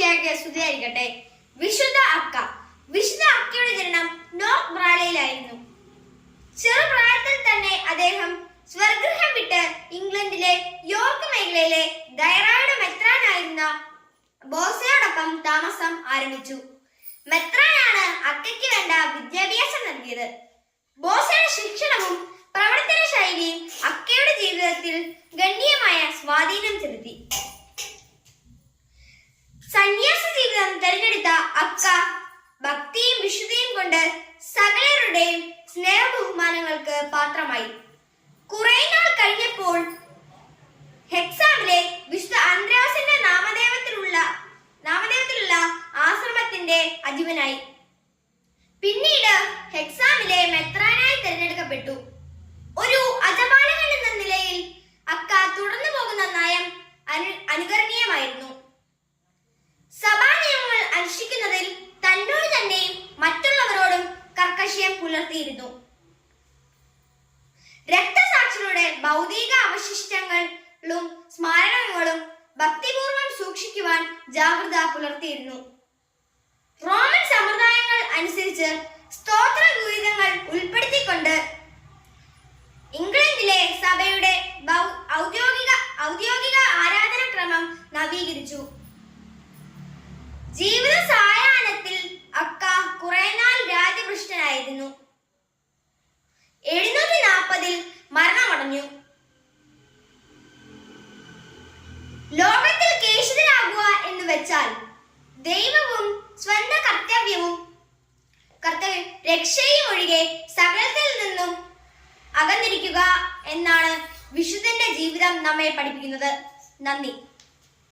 മിശിഹായ്ക്ക് സ്തുതിയായിരിക്കട്ടെ. വിശുദ്ധ അക്ക. വിശുദ്ധ അക്കയുടെ ജനനം നോർത്ത് ബ്രാലയിലായിരുന്നു. ചെറുപ്രായത്തിൽ തന്നെ അദ്ദേഹം സ്വഗൃഹം വിട്ട് ഇംഗ്ലണ്ടിലെ യോർക്ക് മേഖലയിലെ ഗൈറയുടെ മെത്രാനായിരുന്ന ബോസയോടൊപ്പം താമസം ആരംഭിച്ചു. മെത്രാനാണ് അക്കയ്ക്ക് വേണ്ട വിദ്യാഭ്യാസം നൽകിയത്. ബോസയുടെ ശിക്ഷണവും പ്രവർത്തന ശൈലിയും അക്കയുടെ ജീവിതത്തിൽ ഗണ്യമായ സ്വാധീനം ചെലുത്തി. സന്യാസ ജീവിതം തിരഞ്ഞെടുത്ത അക്ക ഭക്തിയും വിശുദ്ധിയും കൊണ്ട് സകലരുടെയും സ്നേഹബഹുമാനങ്ങൾക്ക് പാത്രമായി. കുറെ നാൾ കഴിഞ്ഞപ്പോൾ ഹെക്സാമിലെ വിശുദ്ധ അന്ത്രയോസിന്റെ നാമധേയത്തിലുള്ള ആശ്രമത്തിന്റെ അധിപനായി. പിന്നീട് ഹെക്സാമിലെ മെത്രാനായി തിരഞ്ഞെടുക്കപ്പെട്ടു. ഒരു അജപാലകൻ എന്ന നിലയിൽ അക്ക തുടർന്നു പോകുന്ന നയം അനുകരണീയമായിരുന്നു. സഭാ നിയമങ്ങൾ അനുഷ്ഠിക്കുന്നതിൽ തന്നോട് തന്നെയും മറ്റുള്ളവരോടും കർക്കശ്യം പുലർത്തിയിരുന്നു. രക്തസാക്ഷികളുടെ ഭൗതിക അവശിഷ്ടങ്ങളും സ്മാരകങ്ങളും ഭക്തിപൂർവം സൂക്ഷിക്കുവാൻ ജാഗ്രത പുലർത്തിയിരുന്നു. റോമൻ സമ്പ്രദായങ്ങൾ അനുസരിച്ച് സ്തോത്ര ഗീതങ്ങൾ ഉൾപ്പെടുത്തിക്കൊണ്ട് ഇംഗ്ലണ്ടിലെ സഭയുടെ ഔദ്യോഗിക ആരാധനാക്രമം നവീകരിച്ചു. ജീവിത സായാഹ്നത്തിൽ അക്ക കുറെ നാൾ രാജഭ്രഷ്ടനായിരുന്നു. 740 മരണമടഞ്ഞു. ലോകത്തിൽ കേശിതനാകുക എന്ന് വെച്ചാൽ ദൈവവും സ്വന്തം കർത്തവ്യവും രക്ഷയും ഒഴികെ സകലത്തിൽ നിന്നും അകന്നിരിക്കുക എന്നാണ് വിശുദ്ധന്റെ ജീവിതം നമ്മെ പഠിപ്പിക്കുന്നത്. നന്ദി.